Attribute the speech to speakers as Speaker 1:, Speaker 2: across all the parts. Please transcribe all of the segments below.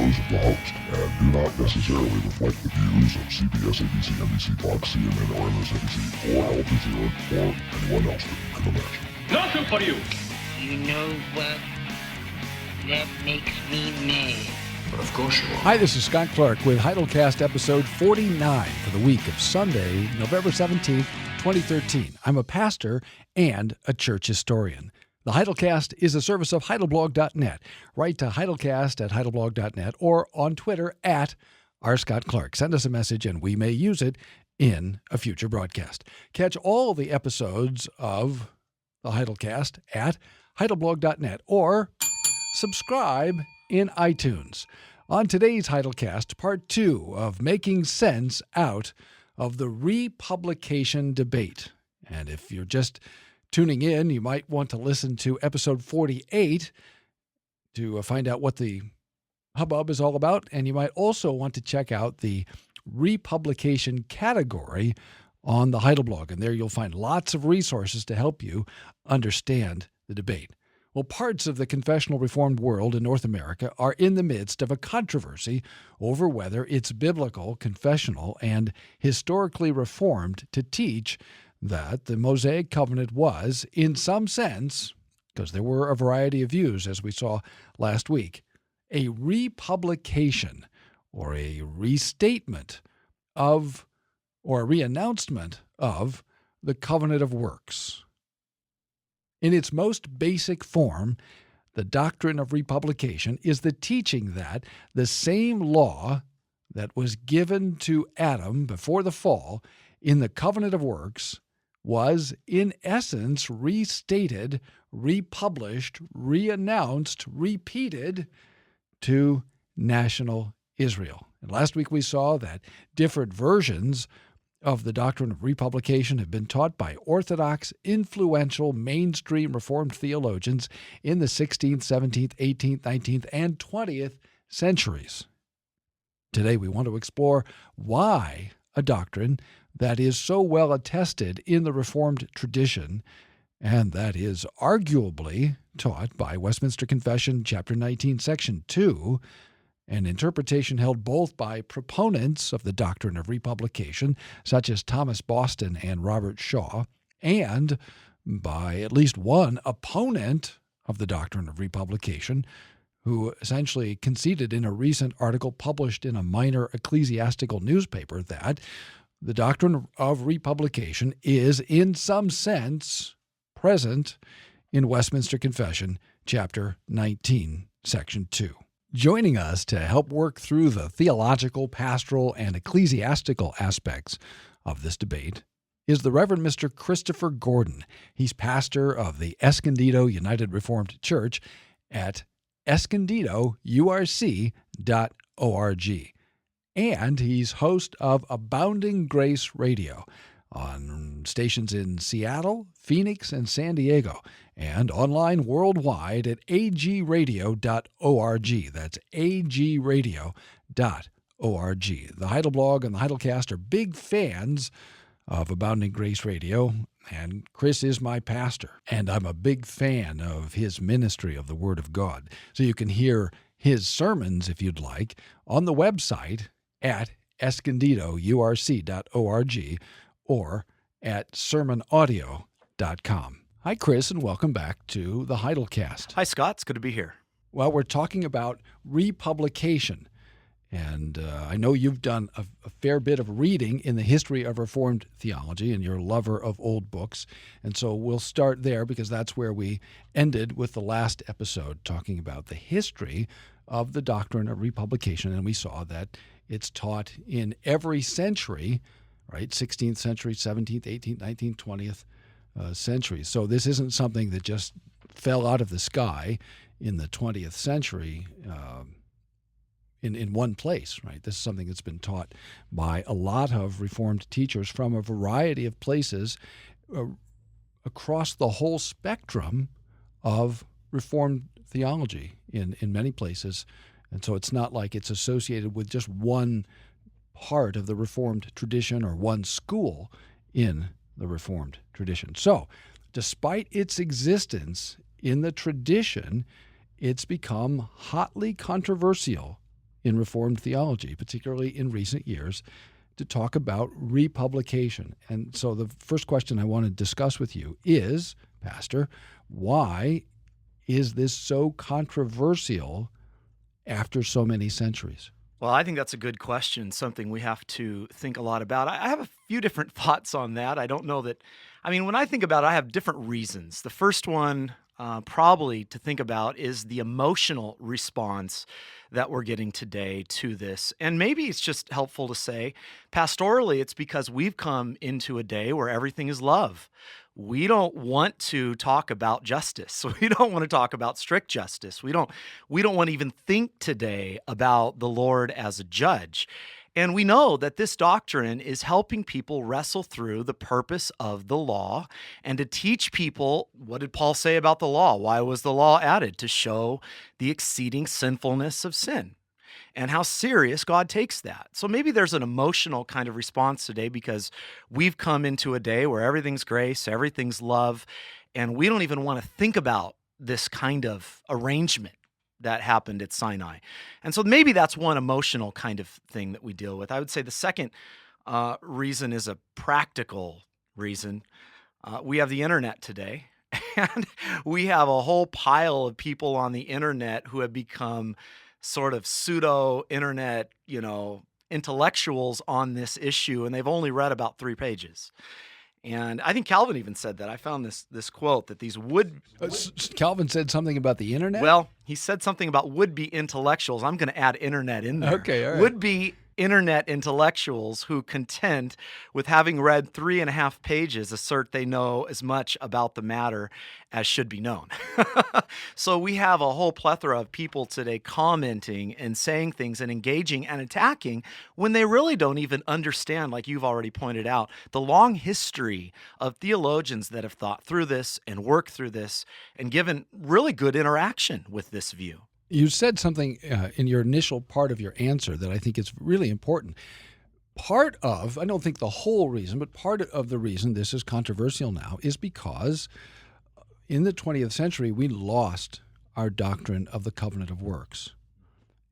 Speaker 1: those of the host, and do not necessarily reflect the views of CBS, ABC, NBC, Fox, CNN, or MSNBC, or Al Jazeera, or anyone else that you can imagine.
Speaker 2: Nothing for you!
Speaker 3: You know what? That makes me mad.
Speaker 1: But of course you are.
Speaker 4: Hi, this is Scott Clark with Heidelcast episode 49 for the week of Sunday, November 17th, 2013. I'm a pastor and a church historian. The Heidelcast is a service of heidelblog.net. Write to heidelcast@heidelblog.net or on Twitter @RScottClark. Send us a message and we may use it in a future broadcast. Catch all the episodes of the Heidelcast at heidelblog.net or subscribe in iTunes. On today's Heidelcast, part 2 of making sense out of the Republication debate. And if you're just tuning in, you might want to listen to episode 48 to find out what the hubbub is all about. And you might also want to check out the Republication category on the Heidelblog. And there you'll find lots of resources to help you understand the debate. Well, parts of the confessional Reformed world in North America are in the midst of a controversy over whether it's biblical, confessional, and historically reformed to teach that the Mosaic covenant was, in some sense, because there were a variety of views, as we saw last week, a republication or a restatement of, or a reannouncement of, the covenant of works. In its most basic form, the doctrine of republication is the teaching that the same law that was given to Adam before the fall in the covenant of works was, in essence, restated, republished, reannounced, repeated to national Israel. And last week we saw that different versions of the doctrine of republication have been taught by orthodox, influential, mainstream Reformed theologians in the 16th, 17th, 18th, 19th, and 20th centuries. Today we want to explore why a doctrine that is so well attested in the Reformed tradition, and that is arguably taught by Westminster Confession, chapter 19, section 2, an interpretation held both by proponents of the doctrine of republication, such as Thomas Boston and Robert Shaw, and by at least one opponent of the doctrine of republication, who essentially conceded in a recent article published in a minor ecclesiastical newspaper that the doctrine of republication is, in some sense, present in Westminster Confession, chapter 19, section 2. Joining us to help work through the theological, pastoral, and ecclesiastical aspects of this debate is the Reverend Mr. Christopher Gordon. He's pastor of the Escondido United Reformed Church at Escondido URC.org. And he's host of Abounding Grace Radio on stations in Seattle, Phoenix, and San Diego, and online worldwide at agradio.org. That's agradio.org. The Heidelblog and the Heidelcast are big fans of Abounding Grace Radio, and Chris is my pastor, and I'm a big fan of his ministry of the Word of God. So you can hear his sermons, if you'd like, on the website at escondidourc.org or at sermonaudio.com. Hi, Chris, and welcome back to the Heidelcast.
Speaker 5: Hi, Scott. It's good to be here.
Speaker 4: Well, we're talking about republication, and I know you've done a fair bit of reading in the history of Reformed theology, and you're a lover of old books, and so we'll start there because that's where we ended with the last episode, talking about the history of the doctrine of republication, and we saw that it's taught in every century, right? 16th century, 17th, 18th, 19th, 20th centuries. So this isn't something that just fell out of the sky in the 20th century in one place, right? This is something that's been taught by a lot of Reformed teachers from a variety of places across the whole spectrum of Reformed theology in many places. And so it's not like it's associated with just one part of the Reformed tradition or one school in the Reformed tradition. So, despite its existence in the tradition, it's become hotly controversial in Reformed theology, particularly in recent years, to talk about republication. And so the first question I want to discuss with you is, Pastor, why is this so controversial after so many centuries?
Speaker 2: Well, I think that's a good question, something we have to think a lot about. I have a few different thoughts on that. I don't know that, when I think about it, I have different reasons. The first one, probably to think about, is the emotional response that we're getting today to this. And maybe it's just helpful to say, pastorally, it's because we've come into a day where everything is love. We don't want to talk about justice. We don't want to talk about strict justice. We don't want to even think today about the Lord as a judge. And we know that this doctrine is helping people wrestle through the purpose of the law and to teach people, what did Paul say about the law? Why was the law added? To show the exceeding sinfulness of sin and how serious God takes that. So maybe there's an emotional kind of response today because we've come into a day where everything's grace, everything's love, and we don't even want to think about this kind of arrangement that happened at Sinai. And so maybe that's one emotional kind of thing that we deal with. I would say the second reason is a practical reason. We have the internet today, and we have a whole pile of people on the internet who have become sort of pseudo-internet, intellectuals on this issue, and they've only read about 3 pages. And I think Calvin even said that. I found this quote that these
Speaker 4: Calvin said something about the internet?
Speaker 2: Well, he said something about would-be intellectuals. I'm going to add internet in there.
Speaker 4: Okay, all right.
Speaker 2: Would-be internet intellectuals who, content with having read 3.5 pages, assert they know as much about the matter as should be known. So we have a whole plethora of people today commenting and saying things and engaging and attacking when they really don't even understand, like you've already pointed out, the long history of theologians that have thought through this and worked through this and given really good interaction with this view.
Speaker 4: You said something in your initial part of your answer that I think is really important. Part of, I don't think the whole reason, but part of the reason this is controversial now is because in the 20th century, we lost our doctrine of the covenant of works.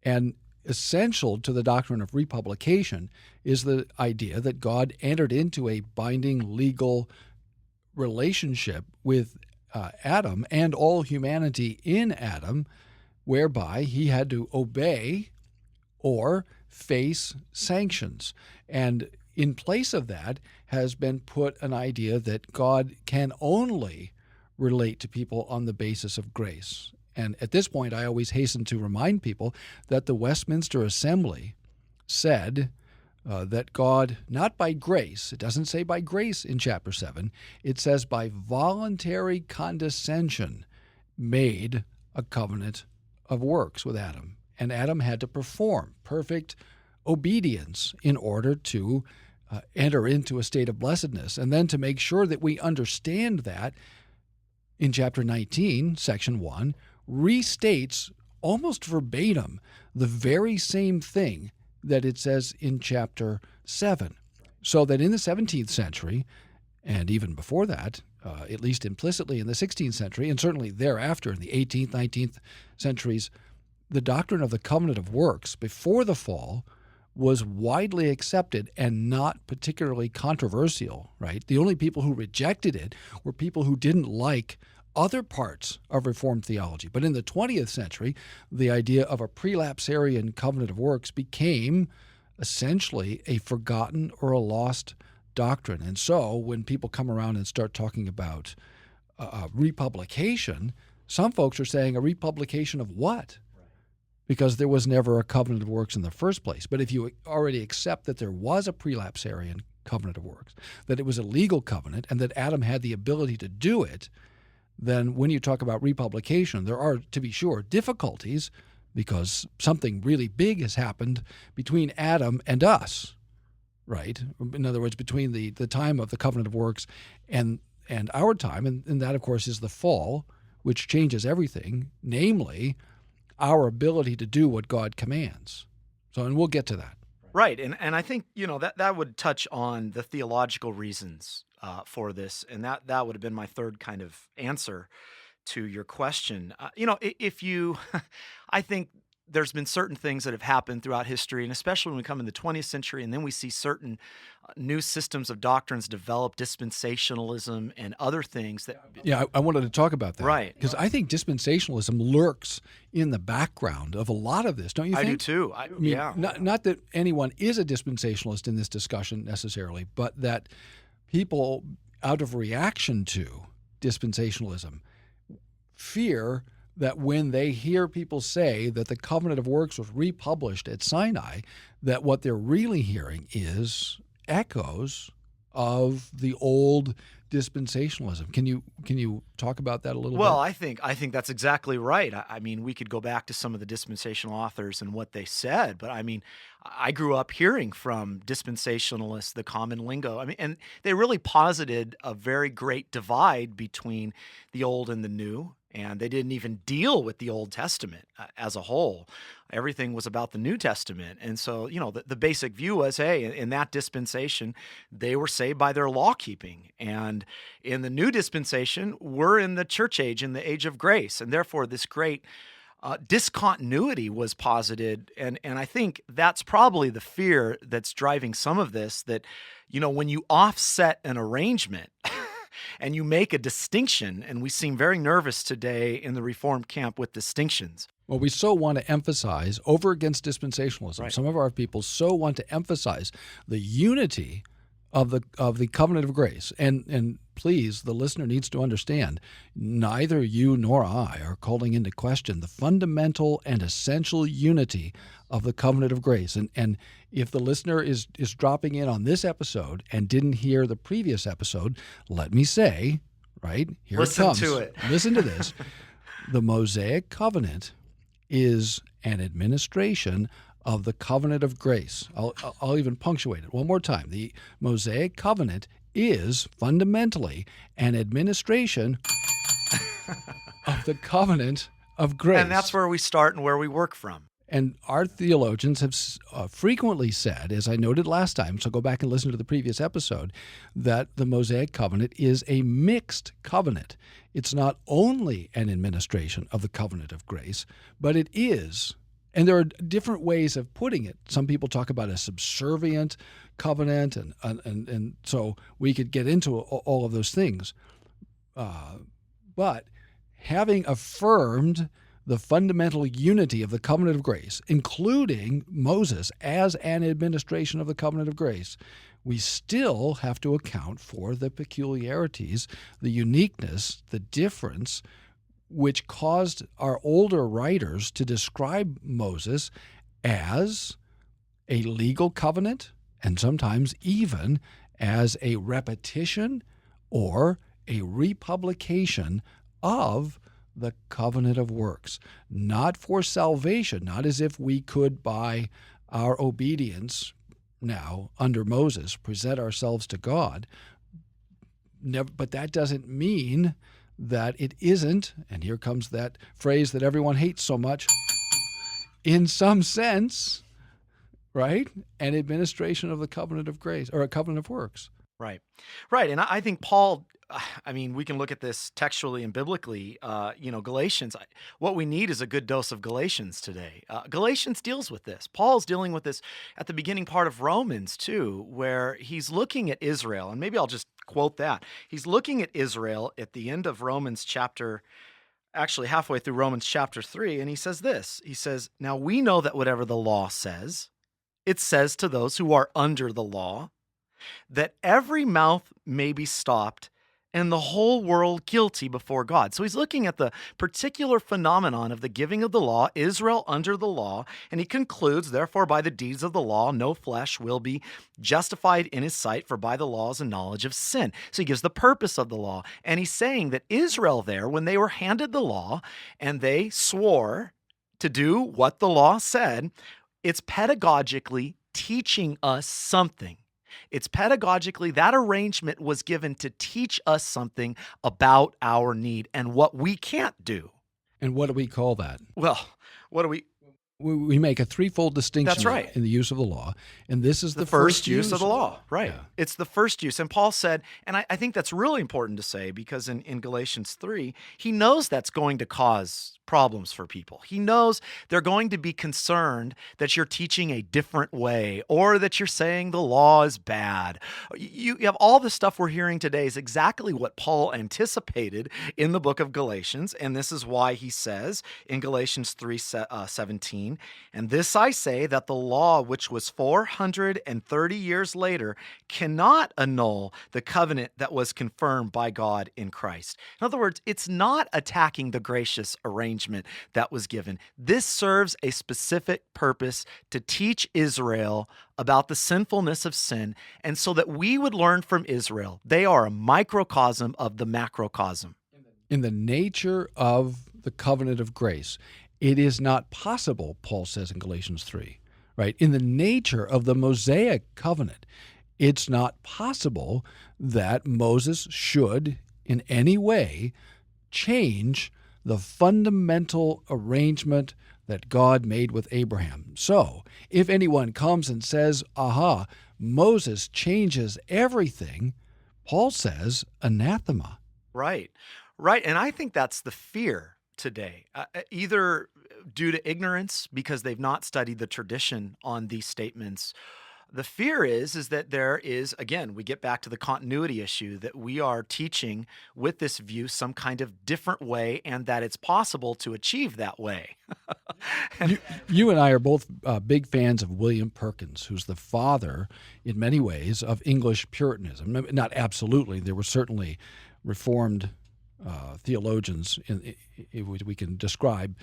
Speaker 4: And essential to the doctrine of republication is the idea that God entered into a binding legal relationship with Adam and all humanity in Adam, whereby he had to obey or face sanctions. And in place of that has been put an idea that God can only relate to people on the basis of grace. And at this point, I always hasten to remind people that the Westminster Assembly said that God, not by grace, it doesn't say by grace in chapter 7, it says by voluntary condescension made a covenant of works with Adam. And Adam had to perform perfect obedience in order to enter into a state of blessedness. And then to make sure that we understand that, in chapter 19, section 1, restates almost verbatim the very same thing that it says in chapter 7. So that in the 17th century, and even before that, at least implicitly in the 16th century, and certainly thereafter in the 18th, 19th centuries, the doctrine of the covenant of works before the fall was widely accepted and not particularly controversial, right? The only people who rejected it were people who didn't like other parts of Reformed theology. But in the 20th century, the idea of a prelapsarian covenant of works became essentially a forgotten or a lost doctrine. And so when people come around and start talking about republication, some folks are saying a republication of what? Because there was never a covenant of works in the first place. But if you already accept that there was a prelapsarian covenant of works, that it was a legal covenant, and that Adam had the ability to do it, then when you talk about republication, there are, to be sure, difficulties because something really big has happened between Adam and us, right? In other words, between the time of the covenant of works and our time, and that, of course, is the fall, which changes everything, namely our ability to do what God commands. So, and we'll get to that.
Speaker 2: Right, and I think, that would touch on the theological reasons for this, and that would have been my third kind of answer to your question. If you, I think there's been certain things that have happened throughout history, and especially when we come in the 20th century, and then we see certain new systems of doctrines develop, dispensationalism and other things that...
Speaker 4: Yeah, I wanted to talk about that.
Speaker 2: Right.
Speaker 4: Because I think dispensationalism lurks in the background of a lot of this, don't you think?
Speaker 2: I do too.
Speaker 4: I mean, not that anyone is a dispensationalist in this discussion necessarily, but that people, out of reaction to dispensationalism, fear that when they hear people say that the covenant of works was republished at Sinai, that what they're really hearing is echoes of the old dispensationalism. Can you talk about that a little bit?
Speaker 2: Well, I think that's exactly right. I mean, we could go back to some of the dispensational authors and what they said, but I mean, I grew up hearing from dispensationalists the common lingo. I mean, and they really posited a very great divide between the old and the new. And they didn't even deal with the Old Testament as a whole. Everything was about the New Testament. And so, the basic view was, hey, in that dispensation, they were saved by their law keeping. And in the new dispensation, we're in the church age, in the age of grace. And therefore, this great discontinuity was posited. And I think that's probably the fear that's driving some of this, that, when you offset an arrangement, and you make a distinction, and we seem very nervous today in the Reformed camp with distinctions.
Speaker 4: Well, we so want to emphasize, over against dispensationalism,
Speaker 2: Right.
Speaker 4: Some of our people so want to emphasize the unity of the covenant of grace. And please, the listener needs to understand, neither you nor I are calling into question the fundamental and essential unity of the covenant of grace. And if the listener is dropping in on this episode and didn't hear the previous episode, let me say, right, here
Speaker 2: Listen
Speaker 4: it comes.
Speaker 2: to it.
Speaker 4: Listen to this. The Mosaic covenant is an administration of the covenant of grace. I'll even punctuate it one more time. The Mosaic covenant is fundamentally an administration of the covenant of grace.
Speaker 2: And that's where we start and where we work from.
Speaker 4: And our theologians have frequently said, as I noted last time, so go back and listen to the previous episode, that the Mosaic covenant is a mixed covenant. It's not only an administration of the covenant of grace, but it is. And there are different ways of putting it. Some people talk about a subservient covenant, and so we could get into all of those things. But having affirmed the fundamental unity of the covenant of grace, including Moses as an administration of the covenant of grace, we still have to account for the peculiarities, the uniqueness, the difference, which caused our older writers to describe Moses as a legal covenant, and sometimes even as a repetition or a republication of the covenant of works, not for salvation, not as if we could, by our obedience now under Moses, present ourselves to God. But that doesn't mean that it isn't, and here comes that phrase that everyone hates so much, in some sense, right, an administration of the covenant of grace, or a covenant of works.
Speaker 2: Right. And I think Paul, I mean, we can look at this textually and biblically. Galatians, what we need is a good dose of Galatians today. Galatians deals with this. Paul's dealing with this at the beginning part of Romans too, where he's looking at Israel, and maybe I'll just quote that. He's looking at Israel at the end of halfway through Romans chapter 3, and he says this. He says, "Now we know that whatever the law says, it says to those who are under the law, that every mouth may be stopped and the whole world guilty before God." So he's looking at the particular phenomenon of the giving of the law, Israel under the law, and he concludes, "Therefore, by the deeds of the law, no flesh will be justified in his sight, for by the law is a knowledge of sin." So he gives the purpose of the law, and he's saying that Israel there, when they were handed the law and they swore to do what the law said, it's pedagogically teaching us something. It's pedagogically, that arrangement was given to teach us something about our need and what we can't do.
Speaker 4: And what do we call that?
Speaker 2: Well, what do we
Speaker 4: we make a threefold distinction
Speaker 2: That's right.
Speaker 4: in the use of the law, and this is
Speaker 2: the first use of the law, right?
Speaker 4: Yeah.
Speaker 2: It's the first use. And Paul said, and I think that's really important to say, because in Galatians 3, he knows that's going to cause problems for people. He knows they're going to be concerned that you're teaching a different way, or that you're saying the law is bad. You have all the stuff we're hearing today is exactly what Paul anticipated in the book of Galatians, and this is why he says in Galatians 3:17, and this I say, that the law, which was 430 years later, cannot annul the covenant that was confirmed by God in Christ. In other words, it's not attacking the gracious arrangement that was given. This serves a specific purpose to teach Israel about the sinfulness of sin, and so that we would learn from Israel. They are a microcosm of the macrocosm.
Speaker 4: In the nature of the covenant of grace, it is not possible, Paul says in Galatians 3, right? In the nature of the Mosaic covenant, it's not possible that Moses should in any way change the fundamental arrangement that God made with Abraham. So, if anyone comes and says, aha, Moses changes everything, Paul says, anathema.
Speaker 2: Right, right. And I think that's the fear today, either due to ignorance because they've not studied the tradition on these statements. The fear is that there is, again, we get back to the continuity issue, that we are teaching with this view some kind of different way, and that it's possible to achieve that way.
Speaker 4: You and I are both big fans of William Perkins, who's the father, in many ways, of English Puritanism. Not absolutely. There were certainly Reformed theologians we can describe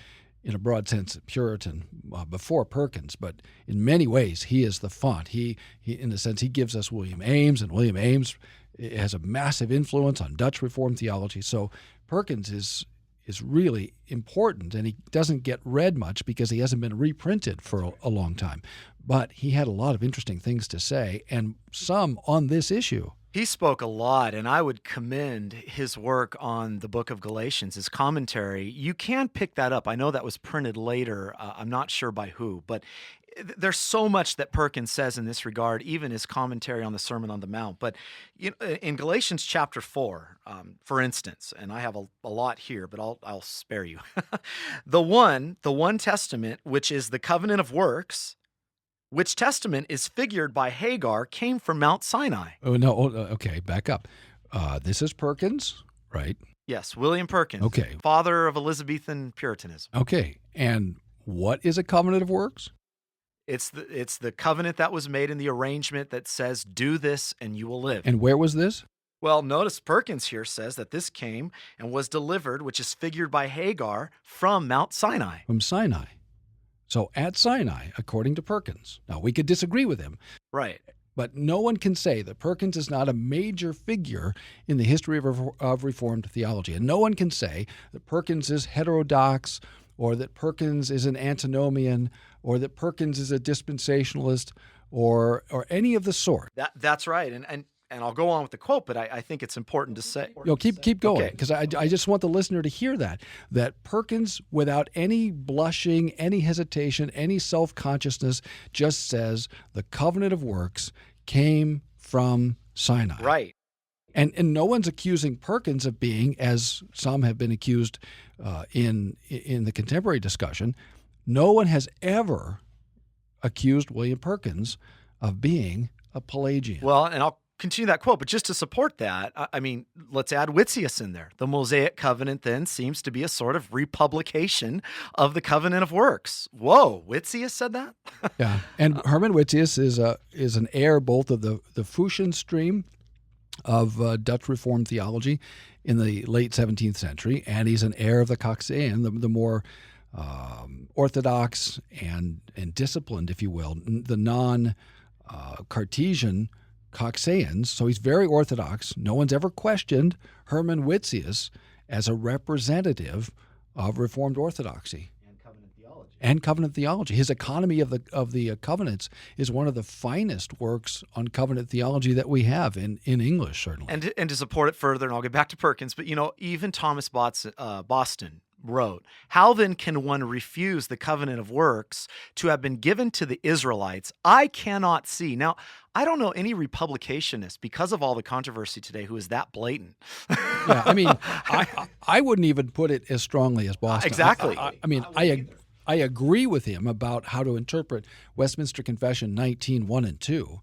Speaker 4: in a broad sense Puritan before Perkins, but in many ways he is the font. He in a sense, he gives us William Ames, and William Ames has a massive influence on Dutch Reformed theology. So Perkins is really important, and he doesn't get read much because he hasn't been reprinted for a long time. But he had a lot of interesting things to say, and some on this issue.
Speaker 2: He spoke a lot, and I would commend his work on the book of Galatians, his commentary. You can pick that up. I know that was printed later. I'm not sure by who, but there's so much that Perkins says in this regard, even his commentary on the Sermon on the Mount. But in Galatians chapter 4, for instance, and I have a lot here, but I'll spare you. The one testament, which is the covenant of works, which testament is figured by Hagar, came from Mount Sinai.
Speaker 4: Oh, no. Okay, back up. This is Perkins, right?
Speaker 2: Yes, William Perkins.
Speaker 4: Okay.
Speaker 2: Father of Elizabethan Puritanism.
Speaker 4: Okay. And what is a covenant of works?
Speaker 2: It's the covenant that was made in the arrangement that says, do this and you will live.
Speaker 4: And where was this?
Speaker 2: Well, notice Perkins here says that this came and was delivered, which is figured by Hagar, from Mount Sinai.
Speaker 4: From Sinai. So at Sinai, according to Perkins. Now, we could disagree with him.
Speaker 2: Right.
Speaker 4: But no one can say that Perkins is not a major figure in the history of Reformed theology. And no one can say that Perkins is heterodox, or that Perkins is an antinomian, or that Perkins is a dispensationalist, or any of the sort.
Speaker 2: That's right. And I'll go on with the quote, but I think it's important to say.
Speaker 4: Keep going, because
Speaker 2: Okay.
Speaker 4: I just want the listener to hear that Perkins, without any blushing, any hesitation, any self-consciousness, just says the covenant of works came from Sinai.
Speaker 2: Right.
Speaker 4: And no one's accusing Perkins of being, as some have been accused in the contemporary discussion, no one has ever accused William Perkins of being a Pelagian.
Speaker 2: Well, and I'll continue that quote, but just to support that, I mean, let's add Witisus in there. The Mosaic covenant then seems to be a sort of republication of the covenant of works. Whoa, Witisus said that?
Speaker 4: Yeah, and Herman Witisus is an heir both of the Fuchsian stream of Dutch Reformed theology in the late 17th century, and he's an heir of the Coxean, the more orthodox and disciplined, if you will, the non-Cartesian Coxeans. So he's very orthodox. No one's ever questioned Herman Witisus as a representative of Reformed orthodoxy and covenant theology. His economy of the covenants is one of the finest works on covenant theology that we have in English, certainly.
Speaker 2: And to support it further, and I'll get back to Perkins, but even Thomas Boston wrote, "How then can one refuse the covenant of works to have been given to the Israelites? I cannot see." Now, I don't know any republicationist, because of all the controversy today, who is that blatant.
Speaker 4: Yeah, I mean, I wouldn't even put it as strongly as Boston.
Speaker 2: Exactly.
Speaker 4: I agree with him about how to interpret Westminster Confession 19:1 and 2.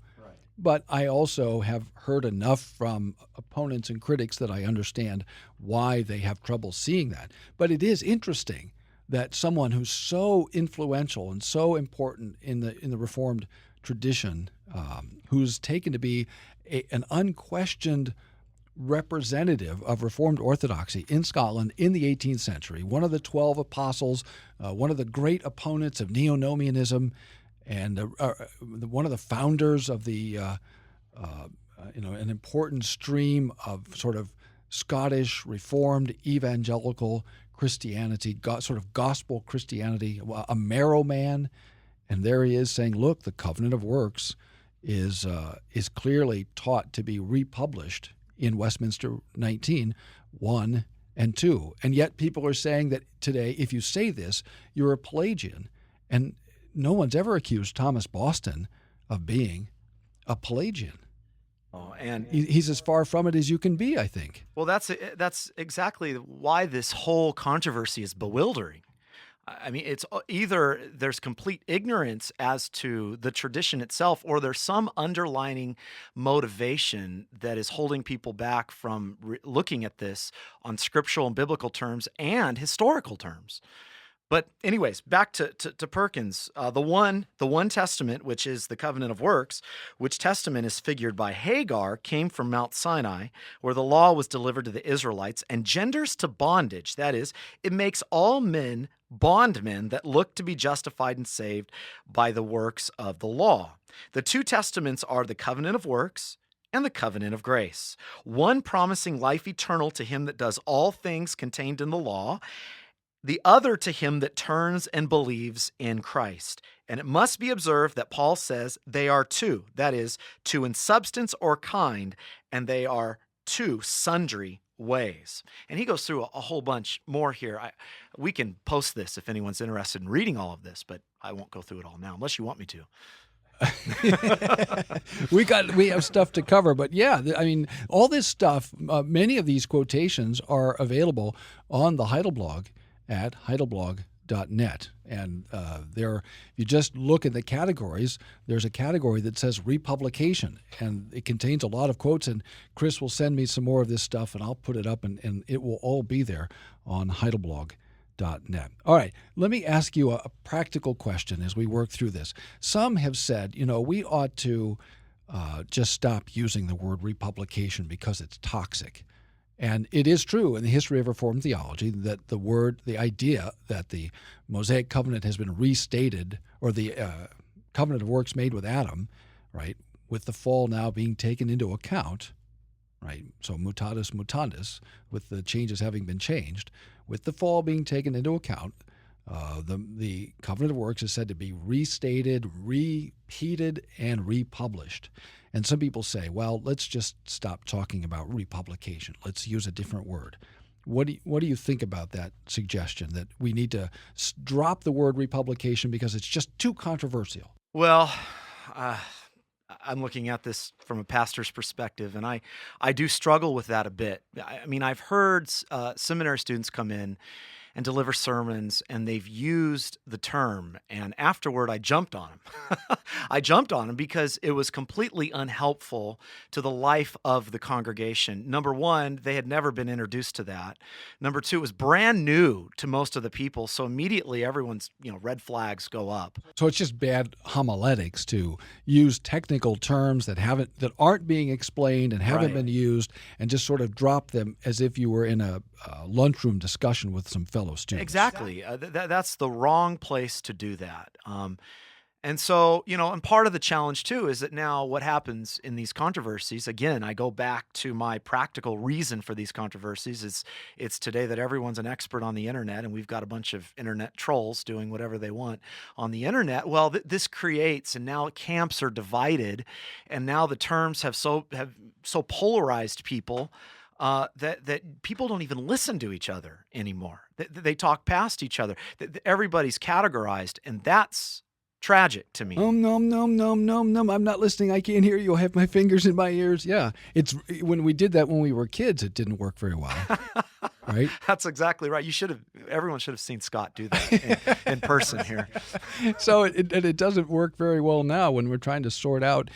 Speaker 4: But I also have heard enough from opponents and critics that I understand why they have trouble seeing that. But it is interesting that someone who's so influential and so important in the Reformed tradition, who's taken to be an unquestioned representative of Reformed orthodoxy in Scotland in the 18th century, one of the 12 apostles, one of the great opponents of neo-Nomianism, and one of the founders of the, an important stream of sort of Scottish Reformed evangelical Christianity, sort of gospel Christianity, a marrow man, and there he is saying, "Look, the covenant of works is clearly taught to be republished in Westminster 19:1 and 2," and yet people are saying that today, if you say this, you're a Pelagian, and no one's ever accused Thomas Boston of being a Pelagian.
Speaker 2: Oh, and
Speaker 4: He's as far from it as you can be, I think.
Speaker 2: well, that's exactly why this whole controversy is bewildering. I mean, it's either there's complete ignorance as to the tradition itself, or there's some underlining motivation that is holding people back from looking at this on scriptural and biblical terms and historical terms. But anyways, back to Perkins, the one testament, which is the covenant of works, which testament is figured by Hagar, came from Mount Sinai, where the law was delivered to the Israelites, and genders to bondage. That is, it makes all men bondmen that look to be justified and saved by the works of the law. The two testaments are the covenant of works and the covenant of grace, one promising life eternal to him that does all things contained in the law, the other to him that turns and believes in Christ. And it must be observed that Paul says they are two, that is, two in substance or kind, and they are two sundry ways. And he goes through a whole bunch more here. We can post this if anyone's interested in reading all of this, but I won't go through it all now, unless you want me to.
Speaker 4: We have stuff to cover, but yeah, I mean, all this stuff, many of these quotations are available on the Heidel blog at heidelblog.net. And if you just look at the categories, there's a category that says republication, and it contains a lot of quotes, and Chris will send me some more of this stuff, and I'll put it up, and it will all be there on heidelblog.net. All right, let me ask you a practical question as we work through this. Some have said, we ought to just stop using the word republication because it's toxic. And it is true in the history of Reformed theology that the idea that the Mosaic covenant has been restated, or the covenant of works made with Adam, right, with the fall now being taken into account, right, so mutatis mutandis, with the changes having been changed, with the fall being taken into account, the covenant of works is said to be restated, repeated, and republished. And some people say, well, let's just stop talking about republication. Let's use a different word. What do you think about that suggestion, that we need to drop the word republication because it's just too controversial?
Speaker 2: Well, I'm looking at this from a pastor's perspective, and I do struggle with that a bit. I mean, I've heard seminary students come in and deliver sermons, and they've used the term, and afterward I jumped on them. I jumped on them because it was completely unhelpful to the life of the congregation. Number one, they had never been introduced to that. Number two, it was brand new to most of the people, so immediately everyone's red flags go up.
Speaker 4: So it's just bad homiletics to use technical terms that aren't being explained and haven't been used, and just sort of drop them as if you were in a lunchroom discussion with some fellow students.
Speaker 2: Exactly. That's the wrong place to do that. And so, and part of the challenge too is that now what happens in these controversies, again, I go back to my practical reason for these controversies. It's today that everyone's an expert on the internet, and we've got a bunch of internet trolls doing whatever they want on the internet. Well, this creates, and now camps are divided, and now the terms have so polarized people that people don't even listen to each other anymore. They talk past each other. Everybody's categorized, and that's tragic to me.
Speaker 4: No. I'm not listening. I can't hear you. I have my fingers in my ears. Yeah. It's when we did that when we were kids, it didn't work very well. Right?
Speaker 2: That's exactly right. Everyone should have seen Scott do that in person here.
Speaker 4: So it doesn't work very well now when we're trying to sort out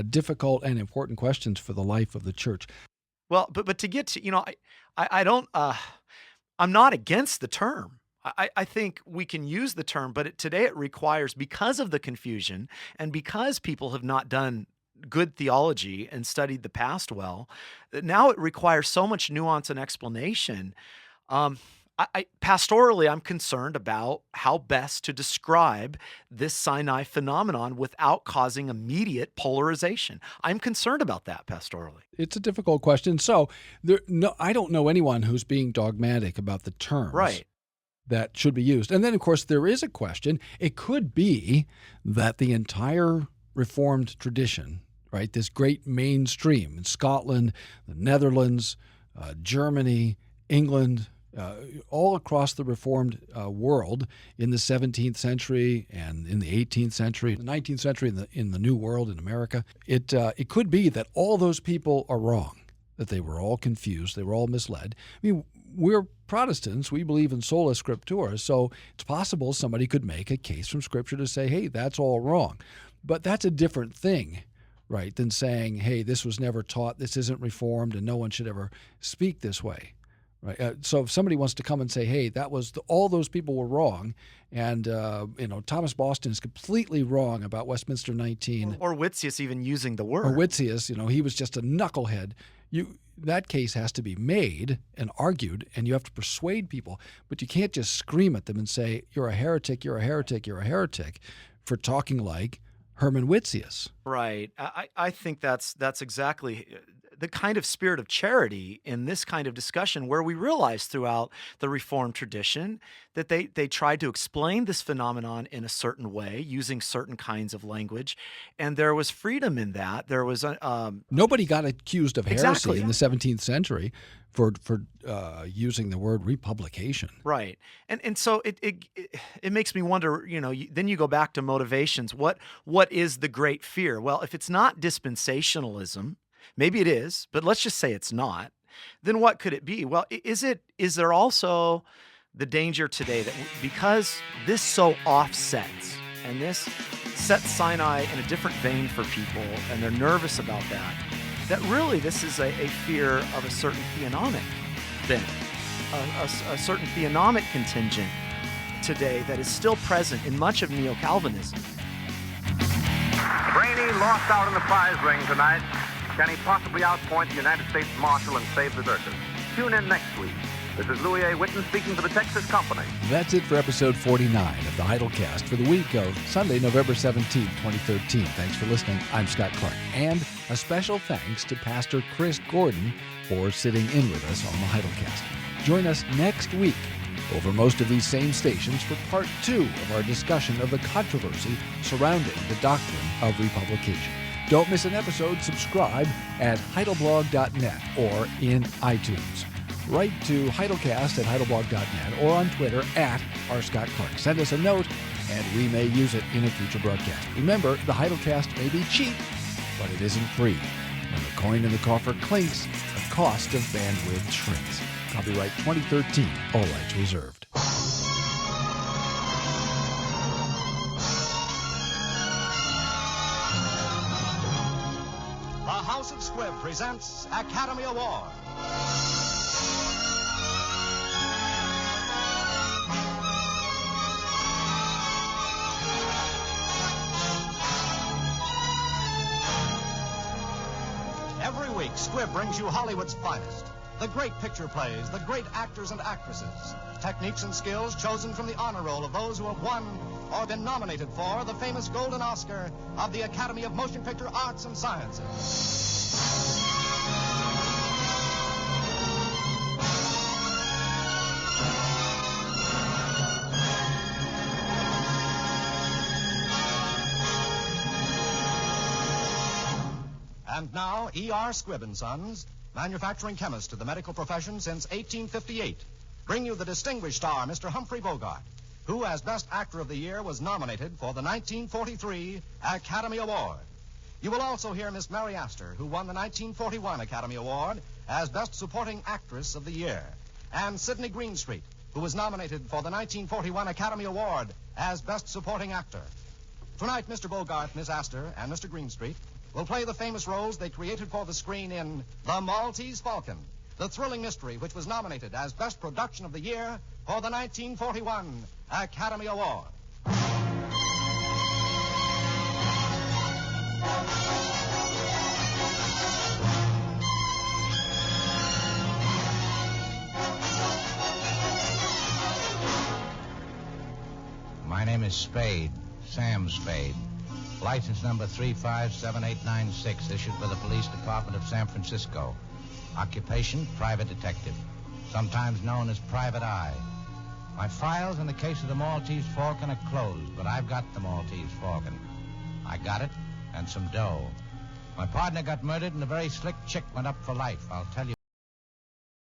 Speaker 4: difficult and important questions for the life of the church.
Speaker 2: Well, but to get to, I'm not against the term. I think we can use the term, but today it requires, because of the confusion and because people have not done good theology and studied the past well, now it requires so much nuance and explanation. Pastorally, I'm concerned about how best to describe this Sinai phenomenon without causing immediate polarization. I'm concerned about that pastorally.
Speaker 4: It's a difficult question. So I don't know anyone who's being dogmatic about the terms.
Speaker 2: Right.
Speaker 4: That should be used. And then, of course, there is a question. It could be that the entire Reformed tradition, right, this great mainstream in Scotland, the Netherlands, Germany, England, all across the Reformed world in the 17th century and in the 18th century, the 19th century, in the New World in America, it could be that all those people are wrong, that they were all confused, they were all misled. I mean, we're Protestants, we believe in sola scriptura, so it's possible somebody could make a case from Scripture to say, hey, that's all wrong. But that's a different thing, right, than saying, hey, this was never taught, this isn't Reformed, and no one should ever speak this way. Right. So if somebody wants to come and say, hey, all those people were wrong, and Thomas Boston is completely wrong about Westminster 19.
Speaker 2: Or Witisus even using the word.
Speaker 4: Or Witisus, he was just a knucklehead. That case has to be made and argued, and you have to persuade people. But you can't just scream at them and say, you're a heretic, you're a heretic, you're a heretic, for talking like Herman Witisus.
Speaker 2: Right. I think that's exactly the kind of spirit of charity in this kind of discussion, where we realize throughout the Reformed tradition that they tried to explain this phenomenon in a certain way using certain kinds of language, and there was freedom in that. There was
Speaker 4: nobody got accused of heresy
Speaker 2: exactly.
Speaker 4: in the 17th century for using the word republication.
Speaker 2: Right. And so it makes me wonder, then you go back to motivations. What is the great fear? Well, if it's not dispensationalism, maybe it is, but let's just say it's not, then what could it be? Well, is there also the danger today that because this so offsets, and this sets Sinai in a different vein for people, and they're nervous about that really this is a fear of a certain theonomic bent, a certain theonomic contingent today that is still present in much of Neo-Calvinism.
Speaker 5: Brainy lost out in the prize ring tonight. Can he possibly outpoint the United States Marshal and save the circus? Tune in next week. This is Louis A. Whitten speaking for the Texas Company.
Speaker 4: That's it for episode 49 of the Heidelcast for the week of Sunday, November 17, 2013. Thanks for listening. I'm Scott Clark. And a special thanks to Pastor Chris Gordon for sitting in with us on the Heidelcast. Join us next week over most of these same stations for part 2 of our discussion of the controversy surrounding the doctrine of Republication. Don't miss an episode. Subscribe at heidelblog.net or in iTunes. Write to Heidelcast at heidelblog.net or on Twitter at @RScottClark. Send us a note, and we may use it in a future broadcast. Remember, the Heidelcast may be cheap, but it isn't free. When the coin in the coffer clinks, the cost of bandwidth shrinks. Copyright 2013, all rights reserved.
Speaker 6: The House of Squibb presents Academy Award. Every week, Squibb brings you Hollywood's finest. The great picture plays, the great actors and actresses. Techniques and skills chosen from the honor roll of those who have won or been nominated for the famous Golden Oscar of the Academy of Motion Picture Arts and Sciences. And now, E.R. Squibb & Sons, manufacturing chemist to the medical profession since 1858. bring you the distinguished star, Mr. Humphrey Bogart, who, as Best Actor of the Year, was nominated for the 1943 Academy Award. You will also hear Miss Mary Astor, who won the 1941 Academy Award as Best Supporting Actress of the Year, and Sidney Greenstreet, who was nominated for the 1941 Academy Award as Best Supporting Actor. Tonight, Mr. Bogart, Miss Astor, and Mr. Greenstreet will play the famous roles they created for the screen in The Maltese Falcon, the thrilling mystery which was nominated as Best Production of the Year for the 1941 Academy Award.
Speaker 7: My name is Spade, Sam Spade. License number 357896, issued by the Police Department of San Francisco. Occupation, private detective, sometimes known as Private Eye. My files in the case of the Maltese Falcon are closed, but I've got the Maltese Falcon. I got it, and some dough. My partner got murdered, and a very slick chick went up for life. I'll tell you.